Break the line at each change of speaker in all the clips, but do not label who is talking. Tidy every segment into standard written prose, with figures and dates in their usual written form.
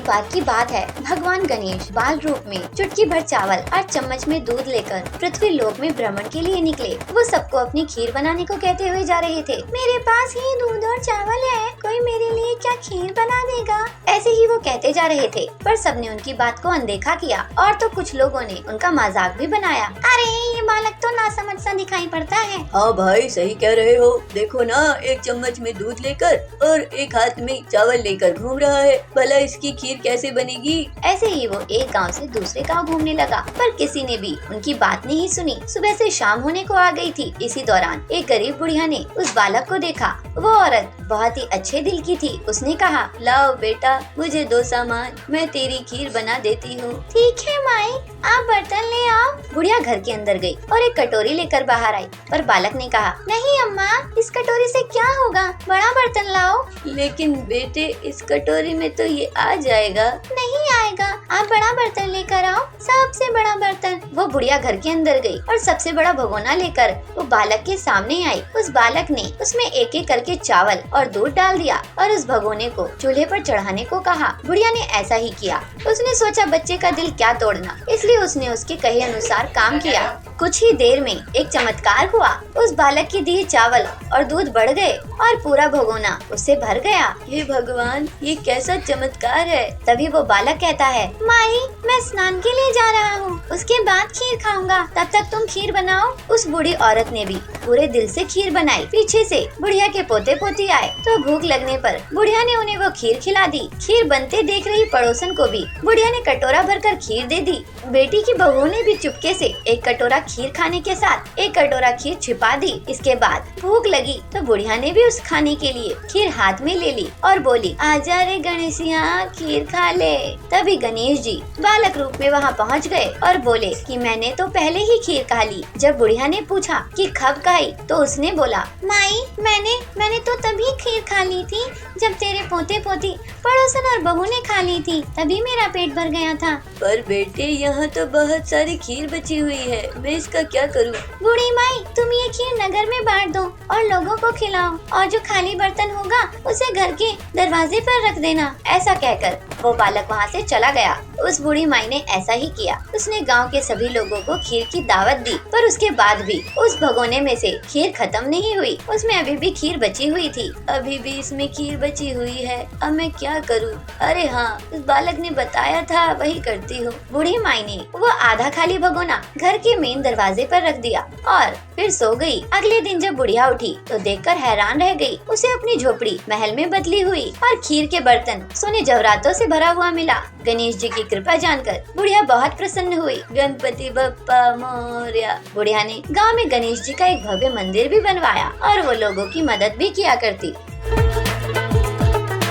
बार की बात है, भगवान गणेश बाल रूप में चुटकी भर चावल और चम्मच में दूध लेकर पृथ्वी लोक में भ्रमण के लिए निकले। वो सबको अपनी खीर बनाने को कहते हुए जा रहे थे। मेरे पास ही दूध और चावल है, कोई मेरे लिए क्या खीर बना देगा? ऐसे ही वो कहते जा रहे थे, पर सबने उनकी बात को अनदेखा किया और तो कुछ लोगों ने उनका मजाक भी बनाया। अरे ये बालक तो नासमझ सा दिखाई पड़ता है।
हाँ भाई, सही कह रहे हो। देखो ना, एक चम्मच में दूध लेकर और एक हाथ में चावल लेकर घूम रहा है। भला इसकी खीर कैसे बनेगी?
ऐसे ही वो एक गांव से दूसरे गांव घूमने लगा, पर किसी ने भी उनकी बात नहीं सुनी। सुबह से शाम होने को आ गई थी। इसी दौरान एक गरीब बुढ़िया ने उस बालक को देखा। वो औरत बहुत ही अच्छे दिल की थी। उसने कहा, लाओ बेटा, मुझे दो सामान, मैं तेरी खीर बना देती हूँ। ठीक है माई, आप बर्तन ले आओ। बुढ़िया घर के अंदर गई और एक कटोरी लेकर बाहर आई, पर बालक ने कहा, नहीं अम्मा, इस कटोरी से क्या होगा, बड़ा बर्तन लाओ।
लेकिन बेटे, इस कटोरी में तो ये आ जाएगा।
नहीं आएगा, आप बड़ा बर्तन लेकर आओ, सबसे बड़ा बर्तन। वो बुढ़िया घर के अंदर गई और सबसे बड़ा भगोना लेकर वो बालक के सामने आई। उस बालक ने उसमें एक एक करके चावल और दूध डाल दिया और उस भगोने को चूल्हे पर चढ़ाने को कहा। बुढ़िया ने ऐसा ही किया। उसने सोचा बच्चे का दिल क्या तोड़ना, इसलिए उसने उसके कहे अनुसार काम किया। कुछ ही देर में एक चमत्कार हुआ। उस बालक के दिए चावल और दूध बढ़ गए और पूरा भगोना उससे भर गया।
हे भगवान, ये कैसा चमत्कार है।
तभी वो बालक कहता है, माई, मैं स्नान के लिए जा रहा हूँ, उसके बाद खीर खाऊंगा, तब तक तुम खीर बनाओ। उस बूढ़ी औरत ने भी पूरे दिल से खीर बनाई। पीछे से बुढ़िया के पोते पोती आए तो भूख लगने पर बुढ़िया ने उन्हें वो खीर खिला दी। खीर बनते देख रही पड़ोसन को भी बुढ़िया ने कटोरा भरकर खीर दे दी। बेटी की बहू ने भी चुपके से एक कटोरा खीर खाने के साथ एक कटोरा खीर छिपा दी। इसके बाद भूख लगी तो बुढ़िया ने भी उस खाने के लिए खीर हाथ में ले ली और बोली, आजा रे गणेशिया, खीर खा ले। तभी गणेश जी बालक रूप में वहाँ पहुँच गए और बोले कि मैंने तो पहले ही खीर खा ली। जब बुढ़िया ने पूछा कि कब खाई तो उसने बोला, माई, मैंने तो तभी खीर खा ली थी जब तेरे पोते पोती पड़ोसन और बहू ने खा ली थी, तभी मेरा पेट भर गया था।
पर बेटे, यहाँ तो बहुत सारी खीर बची हुई है, मैं इसका क्या करूँ?
बूढ़ी माई, तुम ये खीर नगर में बांट दो और लोगों को खिलाओ, और जो खाली बर्तन होगा उसे घर के दरवाजे पर रख देना। ऐसा कहकर वो बालक वहाँ से चला गया। उस बूढ़ी माई ने ऐसा ही किया। उसने गांव के सभी लोगों को खीर की दावत दी, पर उसके बाद भी उस भगोने में से खीर खत्म नहीं हुई। उसमें अभी भी खीर बची हुई थी।
अभी भी इसमें खीर बची हुई है, अब मैं क्या करूँ? अरे हाँ, उस बालक ने बताया था, वही करती हूँ।
बूढ़ी माई ने वो आधा खाली भगोना घर के मेन दरवाजे पर रख दिया और फिर सो गई। अगले दिन जब बुढ़िया उठी तो देखकर हैरान रह गई। उसे अपनी झोपड़ी महल में बदली हुई और खीर के बर्तन सोने जवरातों से भरा हुआ मिला। गणेश जी की कृपा जानकर बुढ़िया बहुत प्रसन्न हुई।
गणपति बप्पा मोरया।
बुढ़िया ने गांव में गणेश जी का एक भव्य मंदिर भी बनवाया और वो लोगों की मदद भी किया करती।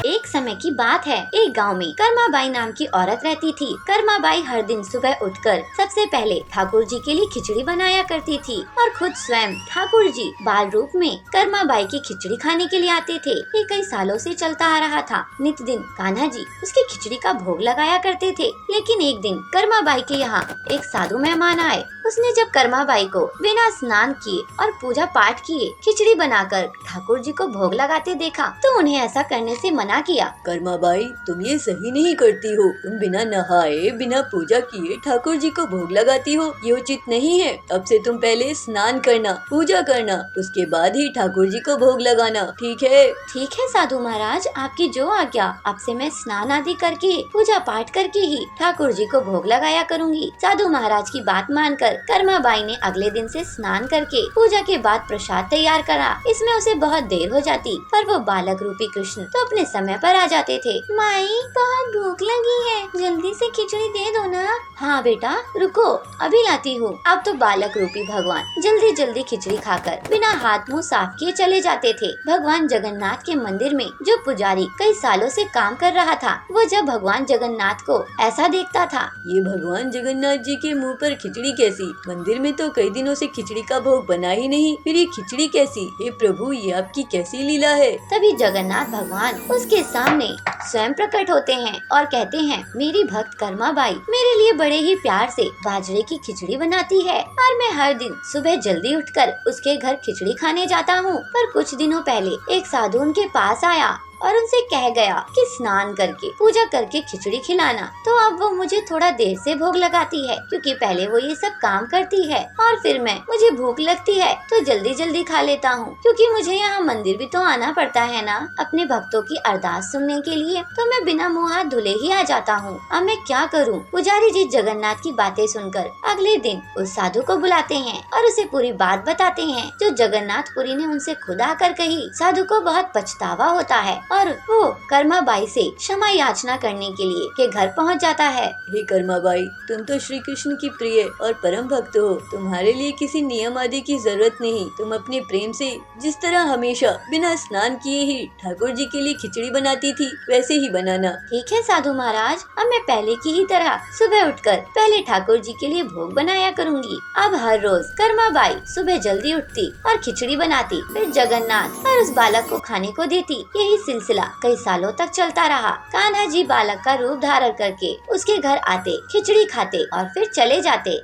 एक समय की बात है, एक गांव में कर्माबाई नाम की औरत रहती थी। कर्माबाई हर दिन सुबह उठकर सबसे पहले ठाकुर जी के लिए खिचड़ी बनाया करती थी और खुद स्वयं ठाकुर जी बाल रूप में कर्माबाई की खिचड़ी खाने के लिए आते थे। ये कई सालों से चलता आ रहा था। नित दिन कान्हा जी उसकी खिचड़ी का भोग लगाया करते थे। लेकिन एक दिन कर्माबाई के यहाँ एक साधु मेहमान आए। उसने जब कर्माबाई को बिना स्नान किए और पूजा पाठ किए खिचड़ी बनाकर ठाकुर जी को भोग लगाते देखा तो उन्हें ऐसा करने से मना किया।
कर्माबाई, तुम ये सही नहीं करती हो। तुम बिना नहाए, बिना पूजा किए ठाकुर जी को भोग लगाती हो, ये उचित नहीं है। अब से तुम पहले स्नान करना, पूजा करना, उसके बाद ही ठाकुर जी को भोग लगाना, ठीक है?
ठीक है साधु महाराज, आपकी जो आज्ञा। अब से मैं स्नान आदि करके पूजा पाठ करके ही ठाकुर जी को भोग लगाया करूँगी। साधु महाराज की बात मानकर कर्माबाई ने अगले दिन से स्नान करके पूजा के बाद प्रसाद तैयार करा। इसमें उसे बहुत देर हो जाती, पर वो बालक रूपी कृष्ण तो अपने समय पर आ जाते थे। माई, बहुत भूख लगी है, जल्दी से खिचड़ी दे दो ना। हाँ बेटा, रुको, अभी लाती हूँ। अब तो बालक रूपी भगवान जल्दी जल्दी खिचड़ी खाकर बिना हाथ मुँह साफ किए चले जाते थे। भगवान जगन्नाथ के मंदिर में जो पुजारी कई सालों से काम कर रहा था, वो जब भगवान जगन्नाथ को ऐसा देखता था,
ये भगवान जगन्नाथ जी के मुँह पर खिचड़ी कैसी? मंदिर में तो कई दिनों से खिचड़ी का भोग बना ही नहीं, फिर ये खिचड़ी कैसी? हे प्रभु, ये आपकी कैसी लीला है?
तभी जगन्नाथ भगवान उसके सामने स्वयं प्रकट होते हैं और कहते हैं, मेरी भक्त कर्माबाई मेरे लिए बड़े ही प्यार से बाजरे की खिचड़ी बनाती है और मैं हर दिन सुबह जल्दी उठकर उसके घर खिचड़ी खाने जाता हूँ। पर कुछ दिनों पहले एक साधु उनके पास आया और उनसे कह गया कि स्नान करके पूजा करके खिचड़ी खिलाना। तो अब वो मुझे थोड़ा देर से भोग लगाती है, क्योंकि पहले वो ये सब काम करती है और फिर मुझे भूख लगती है तो जल्दी जल्दी खा लेता हूँ, क्योंकि मुझे यहाँ मंदिर भी तो आना पड़ता है ना अपने भक्तों की अरदास सुनने के लिए। तो मैं बिना मुँह हाथ धुले ही आ जाता हूँ। अब मैं क्या करूँ? पुजारी जी जगन्नाथ की बातें सुनकर अगले दिन उस साधु को बुलाते हैं और उसे पूरी बात बताते हैं जो जगन्नाथपुरी ने उनसे खुद आकर कही। साधु को बहुत पछतावा होता है और वो कर्मा बाई से क्षमा याचना करने के लिए के घर पहुंच जाता है।
हे कर्मा बाई, तुम तो श्री कृष्ण की प्रिय और परम भक्त हो। तुम्हारे लिए किसी नियम आदि की जरूरत नहीं। तुम अपने प्रेम से जिस तरह हमेशा बिना स्नान किए ही ठाकुर जी के लिए खिचड़ी बनाती थी, वैसे ही बनाना।
ठीक है साधु महाराज, अब मैं पहले की ही तरह सुबह उठकर पहले ठाकुर जी के लिए भोग बनाया करूंगी। अब हर रोज कर्मा बाई सुबह जल्दी उठती और खिचड़ी बनाती, फिर जगन्नाथ और उस बालक को खाने को देती। यही सिलसिला कई सालों तक चलता रहा। कान्हा जी बालक का रूप धारण करके उसके घर आते, खिचड़ी खाते और फिर चले जाते।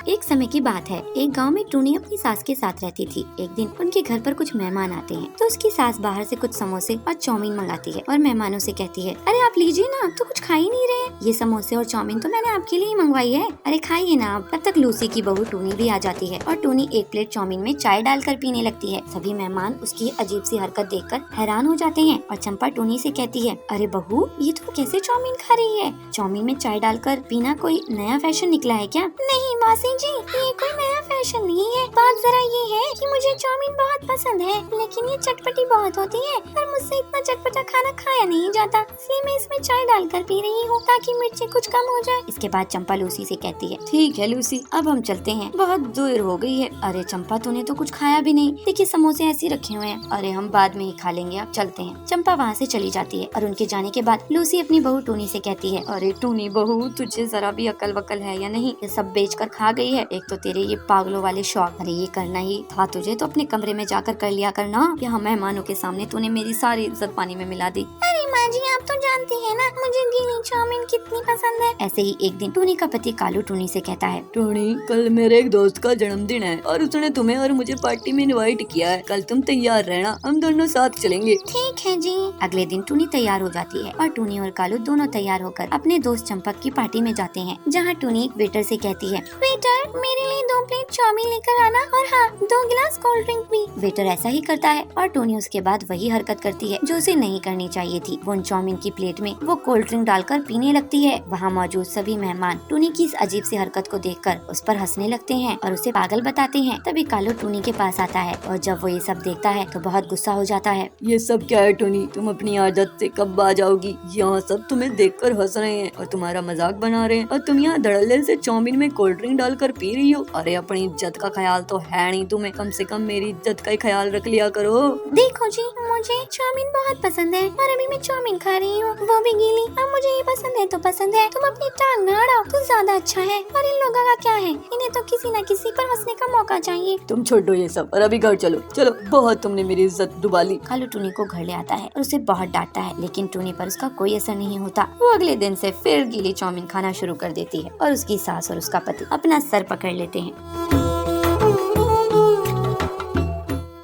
एक समय की बात है, एक गांव में टूनी अपनी सास के साथ रहती थी। एक दिन उनके घर पर कुछ मेहमान आते हैं तो उसकी सास बाहर से कुछ समोसे और चाउमीन मंगाती है और मेहमानों से कहती है, अरे आप लीजिए ना, आप तो कुछ खा ही नहीं रहे। ये समोसे और चाउमीन तो मैंने आपके लिए ही मंगवाई है, अरे खाइए ना आप। तब तक लूसी की बहू टूनी भी आ जाती है और टूनी एक प्लेट चाउमीन में चाय डालकर पीने लगती है। सभी मेहमान उसकी अजीब सी हरकत देखकर हैरान हो जाते हैं और चंपा टूनी से कहती है, अरे बहू, ये तो कैसे चाउमीन खा रही है? चाउमीन में चाय डालकर पीना कोई नया फैशन निकला है क्या? नहीं मासी जी, ये कोई नया फैशन नहीं है। बात जरा ये है कि मुझे चाउमीन बहुत पसंद है, लेकिन ये चटपटी बहुत होती है और मुझसे इतना चटपटा खाना खाया नहीं जाता, इसलिए मैं इसमें चाय डालकर पी रही हूँ ताकि मिर्ची कुछ कम हो जाए। इसके बाद चंपा लूसी से कहती है, ठीक है लूसी, अब हम चलते हैं, बहुत देर हो गई है। अरे चंपा, तूने तो कुछ खाया भी नहीं, देखिए समोसे ऐसे रखे हुए हैं। अरे हम बाद में ही खा लेंगे, अब चलते हैं। चंपा वहाँ से चली जाती है और उनके जाने के बाद लूसी अपनी बहू टूनी से कहती है, अरे टूनी बहू, तुझे जरा भी अकल वकल है या नहीं? ये सब बेच कर खा गई है। एक तो तेरे ये पागलों वाले शौक, अरे ये करना ही था तुझे तो अपने कमरे में जाकर कर लिया करना। यहाँ मेहमानों के सामने तूने मेरी सारी इज्जत पानी में मिला दी। अरे माँ जी, आप तो जानती है ना मुझे गीली चाउमीन कितनी पसंद है। ऐसे ही एक दिन टूनी का पति कालू टूनी से कहता है,
टूनी, कल मेरे एक दोस्त का जन्मदिन है और उसने तुम्हें और मुझे पार्टी में इनवाइट किया है। कल तुम तैयार रहना, हम दोनों साथ चलेंगे।
ठीक है जी। अगले दिन टूनी तैयार हो जाती है और टूनी और कालू दोनों तैयार होकर अपने दोस्त चंपक की पार्टी में जाते हैं, जहाँ टूनी एक वेटर से कहती है, वेटर, मेरे लिए 2 प्लेट चाउमीन लेकर आना और हाँ, 2 गिलास कोल्ड ड्रिंक भी। वेटर ऐसा ही करता है और टूनी उसके बाद वही हरकत करती है जो उसे नहीं करनी चाहिए थी। वो उन चाउमीन की प्लेट में वो कोल्ड ड्रिंक डालकर पीने लगती है। वहाँ मौजूद सभी मेहमान टूनी की इस अजीब सी हरकत को देखकर उस पर हंसने लगते हैं और उसे पागल बताते हैं। तभी कालू टूनी के पास आता है और जब वो ये सब देखता है तो बहुत गुस्सा हो जाता है।
ये सब क्या है टूनी? तुम अपनी आदत से कब आ जाओगी? यहाँ सब तुम्हें देखकर हंस रहे हैं और तुम्हारा मजाक बना रहे हैं और तुम यहाँ धड़ल्ले से चाउमीन में कोल्ड ड्रिंक डालकर पी रही हो। अरे अपनी इज्जत का ख्याल तो है नहीं तुम्हें, कम से कम मेरी इज्जत का ही ख्याल रख लिया करो।
देखो जी, मुझे चाउमीन बहुत पसंद है और अभी मैं चाउमीन खा रही हूँ, वो भी गीली। अब मुझे ये पसंद है तो पसंद है, तुम अपनी टांग ना अड़ाओ तो ज्यादा अच्छा है। और इन लोगों का क्या है, इन्हें तो किसी न किसी पर हंसने का मौका चाहिए।
तुम छोड़ो ये सब और अभी घर चलो। चलो, बहुत तुमने मेरी इज्जत डुबा ली।
कालू टूनी को घर ले आता है और उसे बहुत डांटता है, लेकिन टूनी पर उसका कोई असर नहीं होता। वो अगले दिन से फिर गीली चाउमीन खाना शुरू कर देती है और उसकी सास और उसका पति अपना सर पकड़ लेते हैं।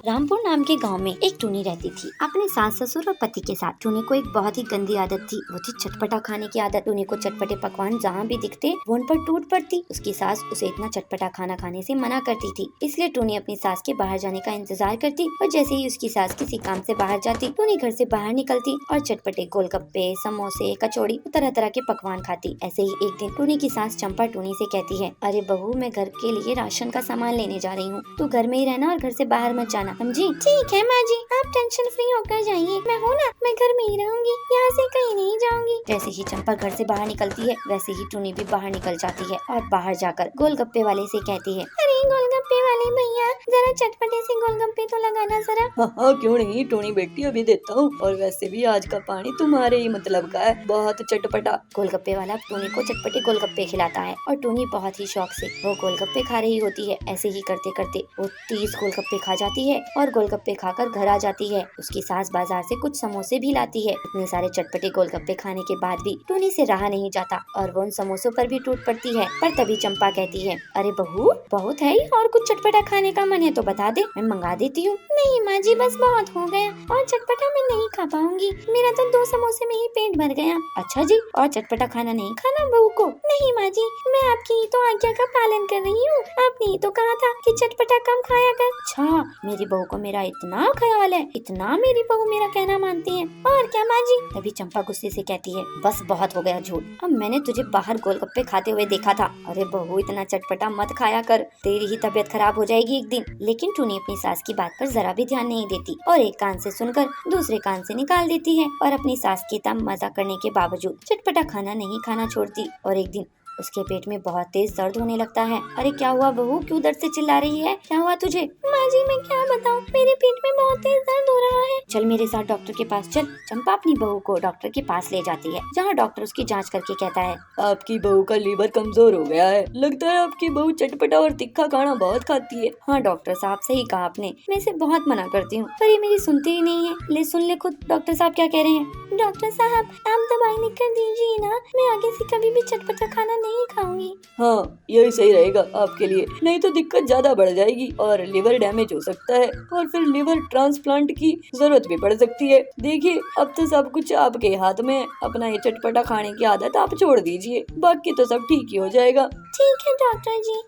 रामपुर नाम के गांव में एक टूनी रहती थी अपने सास ससुर और पति के साथ। टूनी को एक बहुत ही गंदी आदत थी, वो थी चटपटा खाने की आदत। टूनी को चटपटे पकवान जहाँ भी दिखते वो उन पर टूट पड़ती। उसकी सास उसे इतना चटपटा खाना खाने से मना करती थी, इसलिए टूनी अपनी सास के बाहर जाने का इंतजार करती और जैसे ही उसकी सास किसी काम से बाहर जाती, टूनी घर से बाहर निकलती और चटपटे गोलगप्पे, समोसे, कचौड़ी, तरह तरह के पकवान खाती। ऐसे ही एक दिन टूनी की सास चंपा टूनी से कहती है, अरे बहू, मैं घर के लिए राशन का सामान लेने जा रही हूँ, तू घर में ही रहना और घर से बाहर मत जाना, समझी? ठीक है माँ जी, आप टेंशन फ्री होकर जाइए, मैं हूँ ना, मैं घर में ही रहूंगी, यहाँ से कहीं नहीं जाऊंगी। जैसे ही चंपा घर से बाहर निकलती है वैसे ही टूनी भी बाहर निकल जाती है और बाहर जाकर गोलगप्पे वाले से कहती है, अरे गोलगप्पे वाले भैया, जरा चटपटे से गोलगप्पे तो लगाना जरा।
हाँ, क्यों नहीं टूनी बेटी, अभी देता हूँ। और वैसे भी आज का पानी तुम्हारे ही मतलब का है, बहुत चटपटा।
गोलगप्पे वाला टूनी को चटपटे गोलगप्पे खिलाता है और टूनी बहुत ही शौक से वो गोलगप्पे खा रही होती है। ऐसे ही करते करते वो 30 गोलगप्पे खा जाती है और गोलगप्पे गोलगप्पे खाकर घर आ जाती है। उसकी सास बाजार से कुछ समोसे भी लाती है। इतने सारे चटपटे गोलगप्पे खाने के बाद भी टूनी से रहा नहीं जाता और वो उन समोसों पर भी टूट पड़ती है। पर तभी चंपा कहती है, अरे बहू, बहुत है और कुछ चटपटा खाने का मन है तो बता दे, मैं मंगा देती हूँ। नहीं माँ जी, बस बहुत हो गया और चटपटा मैं नहीं खा पाऊंगी, मेरा तो 2 समोसे में ही पेट भर गया। अच्छा जी, और चटपटा खाना नहीं खाना बहू को? नहीं माँ जी, मैं आपकी तो आज्ञा का पालन कर रही हूँ। आपने ही तो कहा था कि चटपटा कम खाया कर। अच्छा, मेरी बहू को मेरा इतना ख्याल है, इतना मेरी बहू मेरा कहना मानती है। और क्या माँ जी? तभी चंपा गुस्से से कहती है, बस बहुत हो गया झूठ। अब मैंने तुझे बाहर गोलगप्पे खाते हुए देखा था। अरे बहू, इतना चटपटा मत खाया कर, तेरी ही तबीयत खराब हो जाएगी एक दिन। लेकिन टूनी अपनी सास की बात पर जरा भी ध्यान नहीं देती और एक कान से सुनकर दूसरे कान से निकाल देती है और अपनी सास की मजा करने के बावजूद चटपटा खाना नहीं खाना छोड़ती। और एक दिन उसके पेट में बहुत तेज दर्द होने लगता है। अरे क्या हुआ बहू, क्यों दर्द से चिल्ला रही है? क्या हुआ तुझे? माँ जी, मैं क्या बताऊँ, मेरे पेट में बहुत तेज दर्द हो रहा है। चल मेरे साथ डॉक्टर के पास चल। चंपा अपनी बहू को डॉक्टर के पास ले जाती है, जहाँ डॉक्टर उसकी जांच करके कहता है,
आपकी बहू का लीवर कमजोर हो गया है। लगता है आपकी बहू चटपटा और तीखा खाना बहुत खाती है।
हाँ डॉक्टर साहब, सही कहा आपने, मैं इसे बहुत मना करती हूँ पर ये मेरी सुनती ही नहीं है। ले सुन ले खुद डॉक्टर साहब क्या कह रहे हैं। डॉक्टर साहब, आप दवाई लिख कर दीजिए ना, मैं आगे से कभी भी चटपटा खाना नहीं खाऊंगी।
हाँ, यही सही रहेगा आपके लिए, नहीं तो दिक्कत ज्यादा बढ़ जाएगी और लिवर डैमेज हो सकता है और फिर लिवर ट्रांसप्लांट की जरूरत भी पड़ सकती है। देखिए, अब तो सब कुछ आपके हाथ में है। अपना ये चटपटा खाने की आदत आप छोड़ दीजिए, बाकी तो सब ठीक ही हो जाएगा।
ठीक है डॉक्टर जी,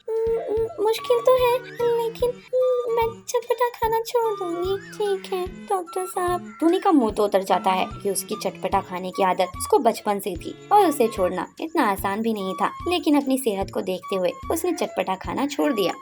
मुश्किल तो है लेकिन मैं चटपटा खाना छोड़ दूंगी। ठीक है डॉक्टर साहब। टूनी का मुंह तो उतर जाता है कि उसकी चटपटा खाने की आदत उसको बचपन से थी और उसे छोड़ना इतना आसान भी नहीं था, लेकिन अपनी सेहत को देखते हुए उसने चटपटा खाना छोड़ दिया।